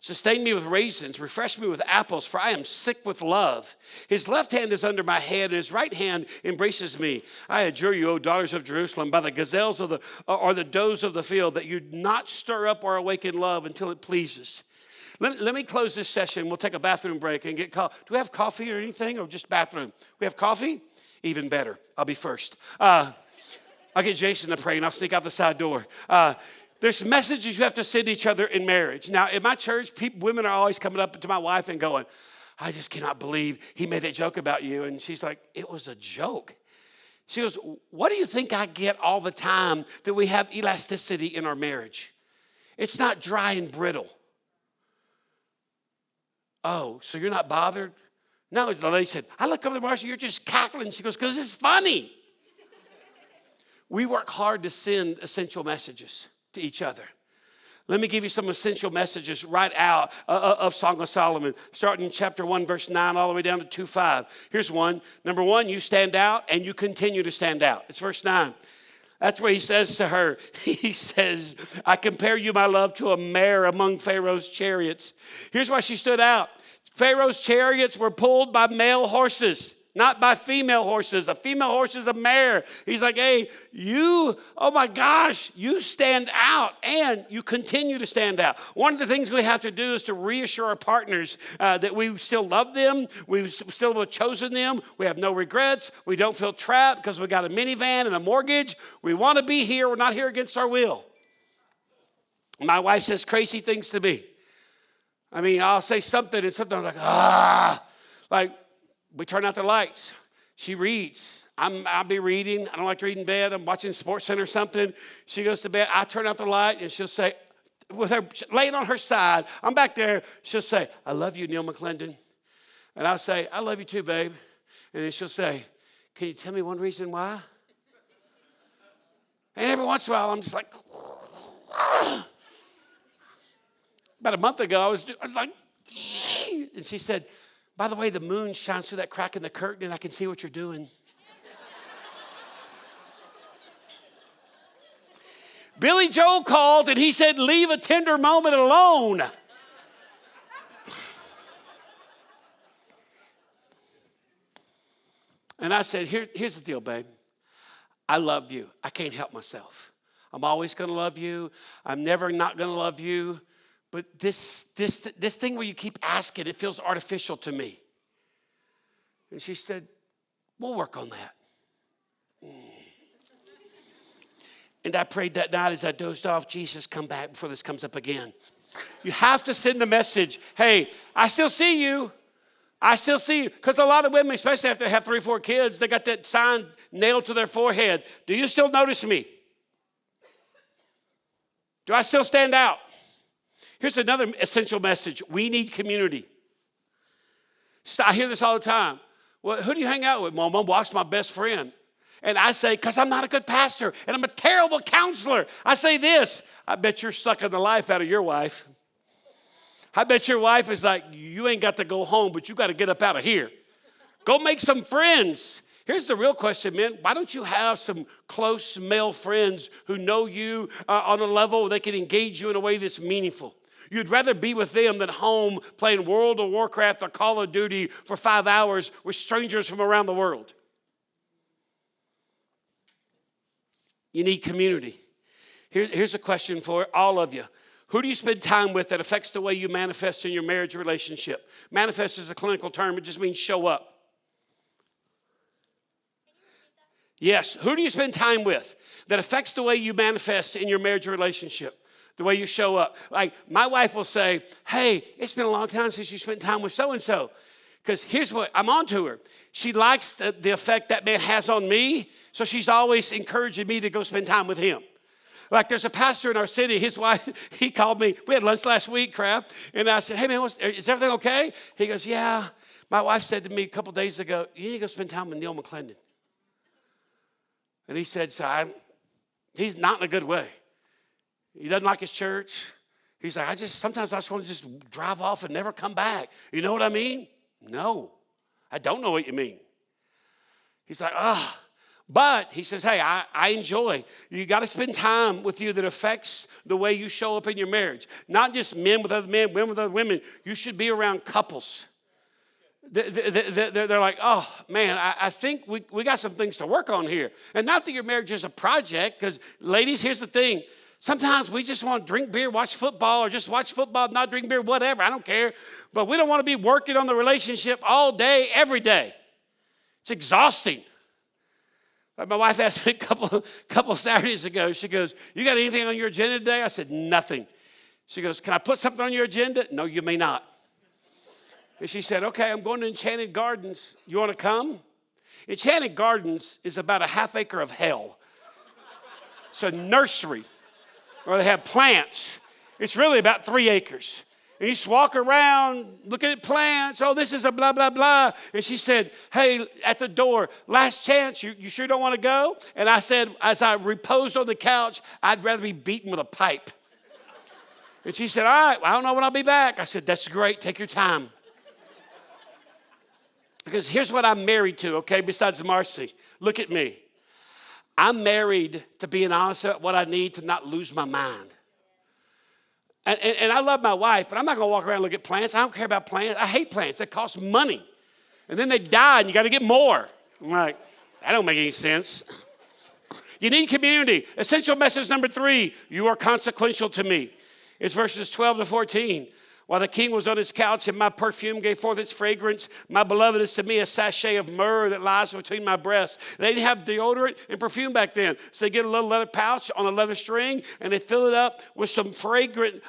[SPEAKER 1] Sustain me with raisins, refresh me with apples, for I am sick with love. His left hand is under my head, and his right hand embraces me. I adjure you, O daughters of Jerusalem, by the gazelles or the does of the field, that you not stir up or awaken love until it pleases. Let me close this session. We'll take a bathroom break and get coffee. Do we have coffee or anything, or just bathroom? We have coffee? Even better. I'll be first. I'll get Jason to pray, and I'll sneak out the side door. There's messages you have to send each other in marriage. Now, in my church, women are always coming up to my wife and going, I just cannot believe he made that joke about you. And she's like, it was a joke. She goes, what do you think I get all the time that we have elasticity in our marriage? It's not dry and brittle. Oh, so you're not bothered? No, the lady said, I look over the Marcia, you're just cackling. She goes, because it's funny. We work hard to send essential messages to each other. Let me give you some essential messages right out of Song of Solomon, starting in chapter 1, verse 9, all the way down to 2:5. Here's one. Number one, you stand out and you continue to stand out. It's verse 9. That's what he says to her. He says, I compare you, my love, to a mare among Pharaoh's chariots. Here's why she stood out. Pharaoh's chariots were pulled by male horses, not by female horses. A female horse is a mare. He's like, hey, you, oh my gosh, you stand out and you continue to stand out. One of the things we have to do is to reassure our partners that we still love them. We still have chosen them. We have no regrets. We don't feel trapped because we got a minivan and a mortgage. We want to be here. We're not here against our will. My wife says crazy things to me. I mean, I'll say something and sometimes I'm like, we turn out the lights. She reads. I'll be reading. I don't like to read in bed. I'm watching SportsCenter or something. She goes to bed. I turn out the light, and she'll say, with her laying on her side, I'm back there. She'll say, I love you, Neil McClendon. And I'll say, I love you too, babe. And then she'll say, can you tell me one reason why? And every once in a while, I'm just like, about a month ago, I was like, and she said, by the way, the moon shines through that crack in the curtain and I can see what you're doing. Billy Joel called and he said, leave a tender moment alone. And I said, here's the deal, babe. I love you. I can't help myself. I'm always going to love you. I'm never not going to love you. But this thing where you keep asking, it feels artificial to me. And she said, we'll work on that. And I prayed that night as I dozed off, Jesus, come back before this comes up again. You have to send the message, hey, I still see you. I still see you. Because a lot of women, especially after they have 3 or 4 kids, they got that sign nailed to their forehead. Do you still notice me? Do I still stand out? Here's another essential message. We need community. I hear this all the time. Well, who do you hang out with? Mom, Walk's my best friend. And I say, because I'm not a good pastor and I'm a terrible counselor. I say this, I bet you're sucking the life out of your wife. I bet your wife is like, you ain't got to go home, but you got to get up out of here. Go make some friends. Here's the real question, men. Why don't you have some close male friends who know you on a level they can engage you in a way that's meaningful? You'd rather be with them than home playing World of Warcraft or Call of Duty for 5 hours with strangers from around the world. You need community. Here's a question for all of you. Who do you spend time with that affects the way you manifest in your marriage relationship? Manifest is a clinical term. It just means show up. Yes. Who do you spend time with that affects the way you manifest in your marriage relationship? The way you show up. Like my wife will say, hey, it's been a long time since you spent time with so-and-so. Because here's what, I'm on to her. She likes the effect that man has on me, so she's always encouraging me to go spend time with him. Like there's a pastor in our city, his wife, he called me. We had lunch last week, and I said, hey man, is everything okay? He goes, yeah. My wife said to me a couple days ago, you need to go spend time with Neil McClendon. And he said, so he's not in a good way. He doesn't like his church. He's like, sometimes I just want to just drive off and never come back. You know what I mean? No, I don't know what you mean. He's like, but he says, hey, I enjoy. You got to spend time with you that affects the way you show up in your marriage. Not just men with other men, women with other women. You should be around couples. They're like, oh, man, I think we got some things to work on here. And not that your marriage is a project, because ladies, here's the thing. Sometimes we just want to drink beer, watch football, or just watch football, not drink beer, whatever. I don't care. But we don't want to be working on the relationship all day, every day. It's exhausting. Like my wife asked me a couple Saturdays ago, she goes, you got anything on your agenda today? I said, nothing. She goes, can I put something on your agenda? No, you may not. And she said, okay, I'm going to Enchanted Gardens. You want to come? Enchanted Gardens is about a half acre of hell. It's a nursery where they have plants. It's really about 3 acres. And you just walk around looking at plants. Oh, this is a blah, blah, blah. And she said, hey, at the door, last chance, you sure don't want to go? And I said, as I reposed on the couch, I'd rather be beaten with a pipe. And she said, all right, well, I don't know when I'll be back. I said, that's great. Take your time. Because here's what I'm married to, okay, besides Marcy. Look at me. I'm married to being honest about what I need to not lose my mind. And I love my wife, but I'm not going to walk around and look at plants. I don't care about plants. I hate plants. They cost money. And then they die, and you got to get more. I'm like, that don't make any sense. You need community. Essential message number 3, you are consequential to me. It's verses 12 to 14. While the king was on his couch and my perfume gave forth its fragrance, my beloved is to me a sachet of myrrh that lies between my breasts. They didn't have deodorant and perfume back then. So they get a little leather pouch on a leather string and they fill it up with some fragrant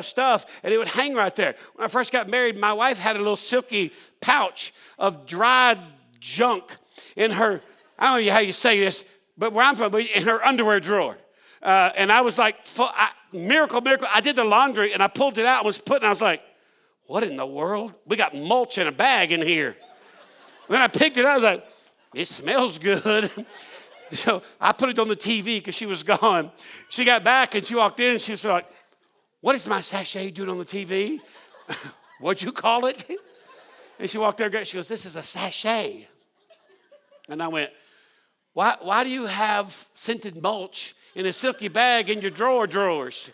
[SPEAKER 1] stuff and it would hang right there. When I first got married, my wife had a little silky pouch of dried junk in her, I don't know how you say this, but where I'm from, in her underwear drawer. And I was like, miracle. I did the laundry and I pulled it out and was putting, I was like, what in the world? We got mulch in a bag in here. And then I picked it up, I was like, it smells good. So I put it on the TV because she was gone. She got back and she walked in and she was like, what is my sachet doing on the TV? What'd you call it? And she walked there, she goes, this is a sachet. And I went, why do you have scented mulch in a silky bag in your drawers?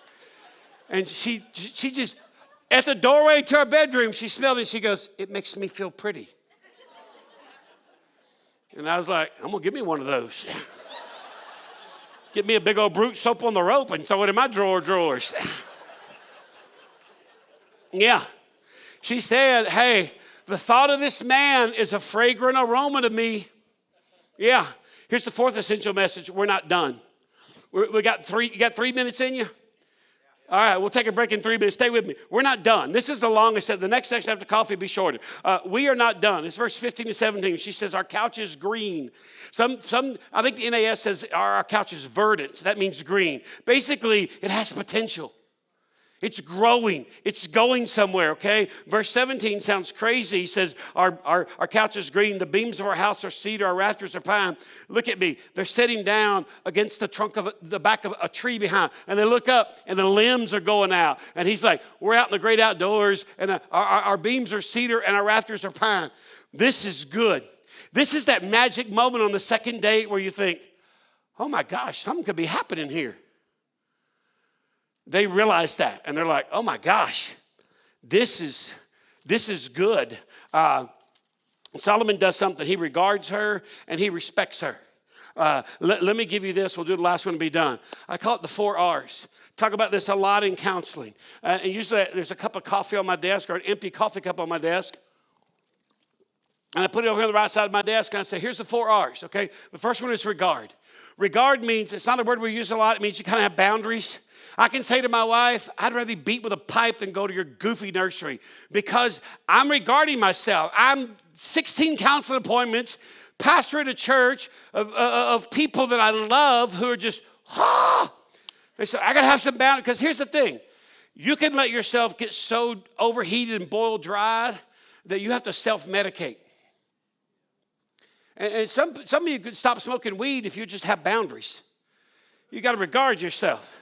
[SPEAKER 1] And she just, at the doorway to our bedroom, she smelled it. She goes, it makes me feel pretty. And I was like, I'm going to give me one of those. Get me a big old brute soap on the rope and throw it in my drawers. Yeah. She said, hey, the thought of this man is a fragrant aroma to me. Yeah. Here's the 4th essential message. We're not done. We got 3. You got 3 minutes in you? All right, we'll take a break in 3 minutes. Stay with me. We're not done. This is the longest. The next section after coffee will be shorter. We are not done. It's verse 15 to 17. She says, our couch is green. I think the NAS says our couch is verdant. So that means green. Basically, it has potential. It's growing. It's going somewhere, okay? Verse 17 sounds crazy. He says, our couch is green. The beams of our house are cedar. Our rafters are pine. Look at me. They're sitting down against the trunk of the back of a tree behind. And they look up, and the limbs are going out. And he's like, we're out in the great outdoors, and our beams are cedar, and our rafters are pine. This is good. This is that magic moment on the second date where you think, oh, my gosh, something could be happening here. They realize that, and they're like, oh my gosh, this is good. Solomon does something. He regards her and he respects her. Let me give you this. We'll do the last one and be done. I call it the 4 R's. Talk about this a lot in counseling. And usually there's a cup of coffee on my desk or an empty coffee cup on my desk. And I put it over on the right side of my desk and I say, here's the 4 R's, okay? The first one is regard. Regard means, it's not a word we use a lot. It means you kind of have boundaries. I can say to my wife, I'd rather be beat with a pipe than go to your goofy nursery because I'm regarding myself. I'm 16 counseling appointments, pastor at a church of people that I love who are just, And so I got to have some boundaries because here's the thing. You can let yourself get so overheated and boiled dry that you have to self-medicate. And some of you could stop smoking weed if you just have boundaries. You got to regard yourself.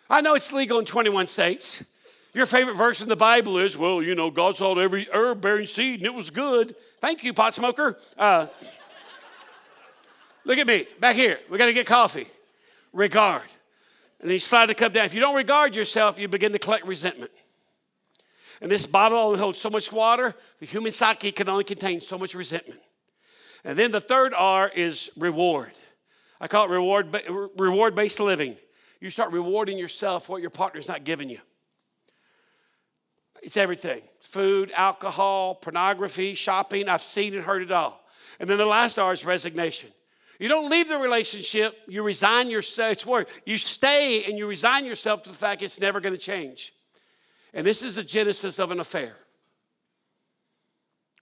[SPEAKER 1] I know it's legal in 21 states. Your favorite verse in the Bible is, well, you know, God saw every herb bearing seed and it was good. Thank you, pot smoker. Look at me, back here. We got to get coffee. Regard. And then you slide the cup down. If you don't regard yourself, you begin to collect resentment. And this bottle only holds so much water. The human psyche can only contain so much resentment. And then the 3rd R is reward. I call it reward-based living. You start rewarding yourself for what your partner's not giving you. It's everything. Food, alcohol, pornography, shopping. I've seen and heard it all. And then the last R is resignation. You don't leave the relationship. You resign yourself. It's word. You stay and you resign yourself to the fact it's never going to change. And this is the genesis of an affair.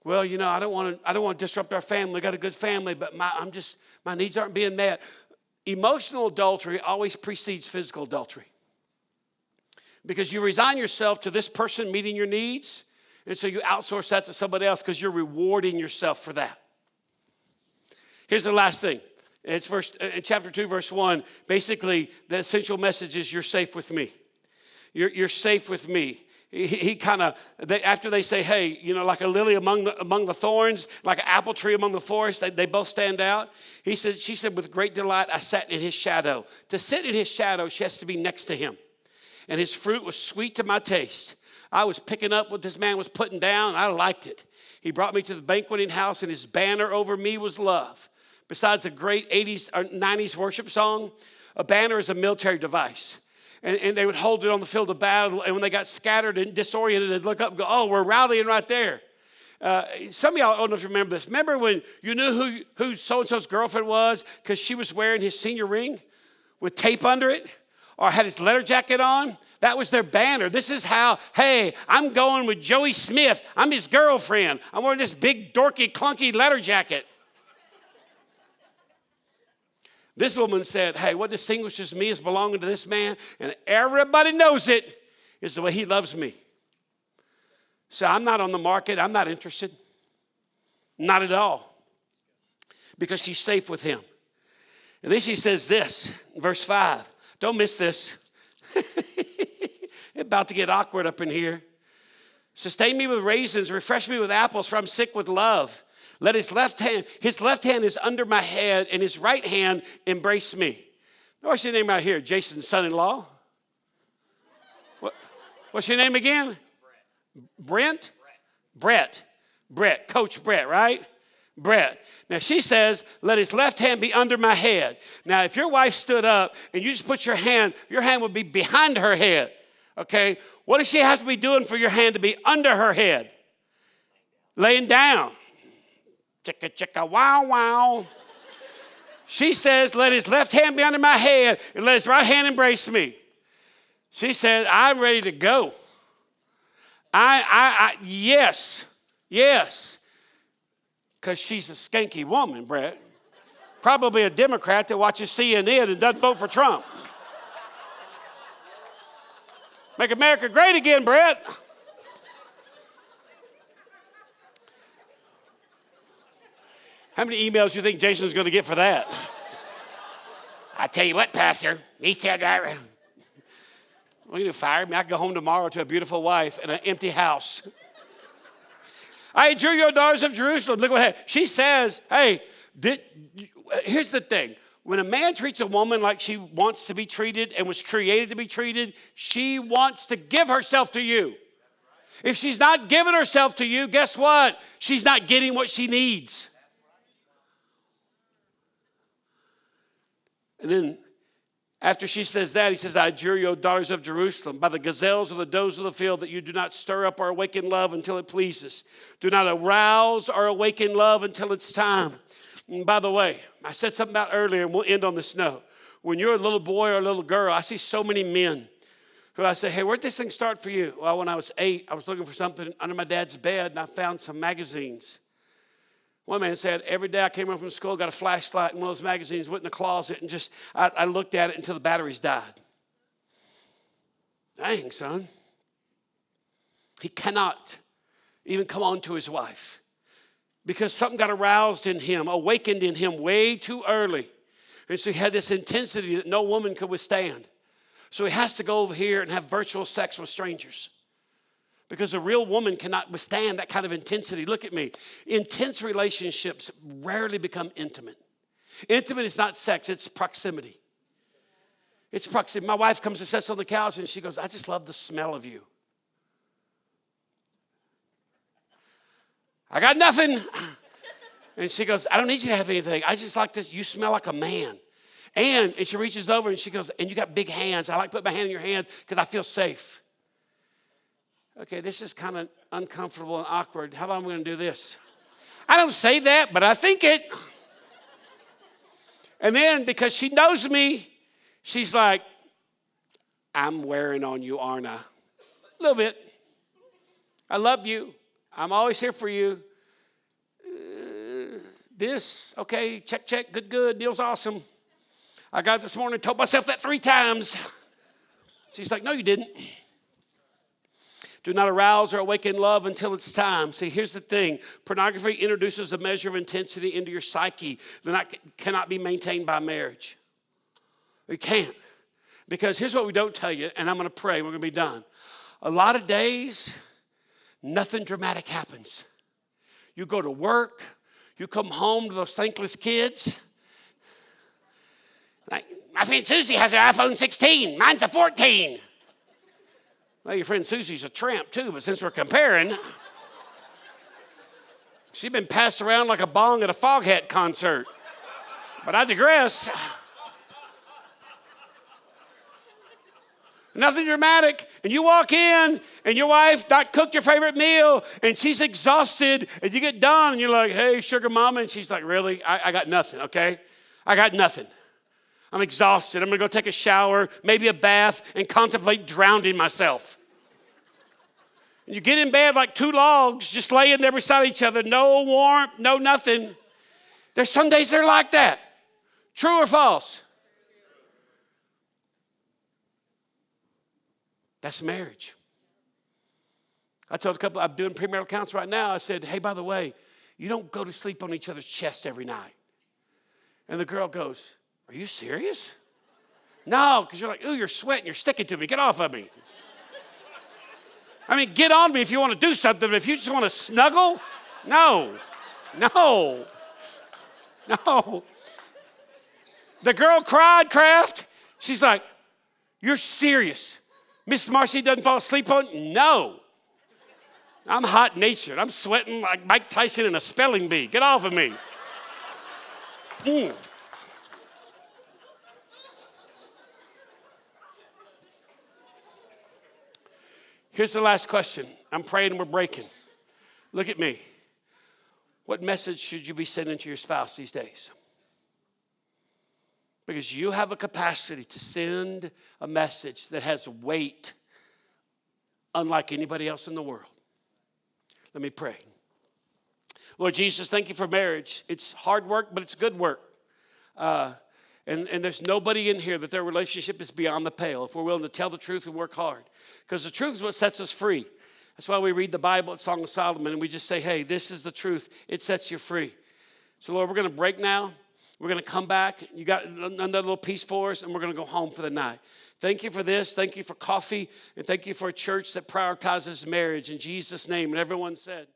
[SPEAKER 1] Well, you know, I don't want to disrupt our family. We got a good family, but my needs aren't being met. Emotional adultery always precedes physical adultery. Because you resign yourself to this person meeting your needs, and so you outsource that to somebody else because you're rewarding yourself for that. Here's the last thing. It's in chapter 2, verse 1. Basically, the essential message is you're safe with me. You're safe with me. He kind of, after they say, hey, you know, like a lily among the thorns, like an apple tree among the forest, they both stand out. She said, with great delight, I sat in his shadow. To sit in his shadow, she has to be next to him. And his fruit was sweet to my taste. I was picking up what this man was putting down, and I liked it. He brought me to the banqueting house, and his banner over me was love. Besides a great 80s or 90s worship song, a banner is a military device. And they would hold it on the field of battle, and when they got scattered and disoriented, they'd look up and go, oh, we're rallying right there. Some of y'all don't know if you remember this. Remember when you knew who so-and-so's girlfriend was because she was wearing his senior ring with tape under it or had his letter jacket on? That was their banner. This is how, hey, I'm going with Joey Smith. I'm his girlfriend. I'm wearing this big, dorky, clunky letter jacket. This woman said, hey, what distinguishes me as belonging to this man, and everybody knows it, is the way he loves me. So I'm not on the market. I'm not interested. Not at all. Because she's safe with him. And then she says this, verse 5. Don't miss this. It's about to get awkward up in here. Sustain me with raisins. Refresh me with apples, for I'm sick with love. Let his left hand is under my head, and his right hand embrace me. What's your name right here? Jason's son-in-law? What's your name again? Brent? Brett. Coach Brett, right? Brett. Now she says, let his left hand be under my head. Now if your wife stood up and you just put your hand would be behind her head. Okay? What does she have to be doing for your hand to be under her head? Laying down. Chicka, chicka, wow, wow. She says, let his left hand be under my head and let his right hand embrace me. She said, I'm ready to go. Yes. Because she's a skanky woman, Brett. Probably a Democrat that watches CNN and doesn't vote for Trump. Make America great again, Brett. How many emails do you think Jason's going to get for that? I tell you what, Pastor, he said that. Well, you fire me. I can go home tomorrow to a beautiful wife and an empty house. I drew your daughters of Jerusalem. Look what happened. She says, hey, here's the thing. when a man treats a woman like she wants to be treated and was created to be treated, she wants to give herself to you. If she's not giving herself to you, guess what? She's not getting what she needs. And then after she says that, he says, I adjure you, O daughters of Jerusalem, by the gazelles or the does of the field, that you do not stir up or awaken love until it pleases. Do not arouse or awaken love until it's time. And by the way, I said something about earlier, and we'll end on this note. When you're a little boy or a little girl, I see so many men who I say, hey, where'd this thing start for you? Well, when I was 8, I was looking for something under my dad's bed, and I found some magazines. One man said, every day I came home from school, got a flashlight and one of those magazines, went in the closet, and just, I looked at it until the batteries died. Dang, son. He cannot even come on to his wife because something got aroused in him, awakened in him way too early. And so he had this intensity that no woman could withstand. So he has to go over here and have virtual sex with strangers. Because a real woman cannot withstand that kind of intensity. Look at me. Intense relationships rarely become intimate. Intimate is not sex, it's proximity. It's proximity. My wife comes and sits on the couch and she goes, I just love the smell of you. I got nothing. And she goes, I don't need you to have anything. I just like this. You smell like a man. And she reaches over and she goes, and you got big hands. I like to put my hand in your hand because I feel safe. Okay, this is kind of uncomfortable and awkward. How long am I going to do this? I don't say that, but I think it. And then because she knows me, she's like, I'm wearing on you, aren't I? A little bit. I love you. I'm always here for you. This, okay, check, good. Neil's awesome. I got it this morning, told myself that 3 times. She's like, no, you didn't. Do not arouse or awaken love until it's time. See, here's the thing. Pornography introduces a measure of intensity into your psyche that cannot be maintained by marriage. It can't. Because here's what we don't tell you, and I'm going to pray, we're going to be done. A lot of days, nothing dramatic happens. You go to work, you come home to those thankless kids. Like, my friend Susie has an iPhone 16. Mine's a 14. Well, your friend Susie's a tramp too, but since we're comparing, she's been passed around like a bong at a Foghat concert. But I digress. Nothing dramatic. And you walk in and your wife not cooked your favorite meal and she's exhausted and you get done and you're like, hey, sugar mama. And she's like, really? I got nothing, okay? I got nothing. I'm exhausted. I'm going to go take a shower, maybe a bath, and contemplate drowning myself. And you get in bed like 2 logs, just laying there beside each other, no warmth, no nothing. There's some days they're like that. True or false? That's marriage. I told a couple, I'm doing premarital counseling right now. I said, hey, by the way, you don't go to sleep on each other's chest every night. And the girl goes, are you serious? No, because you're like, ooh, you're sweating, you're sticking to me. Get off of me. I mean, get on me if you want to do something, but if you just want to snuggle, no. The girl cried, Kraft. She's like, you're serious. Miss Marcy doesn't fall asleep on? No. I'm hot-natured. I'm sweating like Mike Tyson in a spelling bee. Get off of me. Here's the last question. I'm praying and we're breaking. Look at me. What message should you be sending to your spouse these days? Because you have a capacity to send a message that has weight unlike anybody else in the world. Let me pray. Lord Jesus, thank you for marriage. It's hard work, but it's good work. And there's nobody in here that their relationship is beyond the pale if we're willing to tell the truth and work hard. Because the truth is what sets us free. That's why we read the Bible at Song of Solomon and we just say, hey, this is the truth. It sets you free. So, Lord, we're going to break now. We're going to come back. You got another little piece for us, and we're going to go home for the night. Thank you for this. Thank you for coffee. And thank you for a church that prioritizes marriage. In Jesus' name. And everyone said.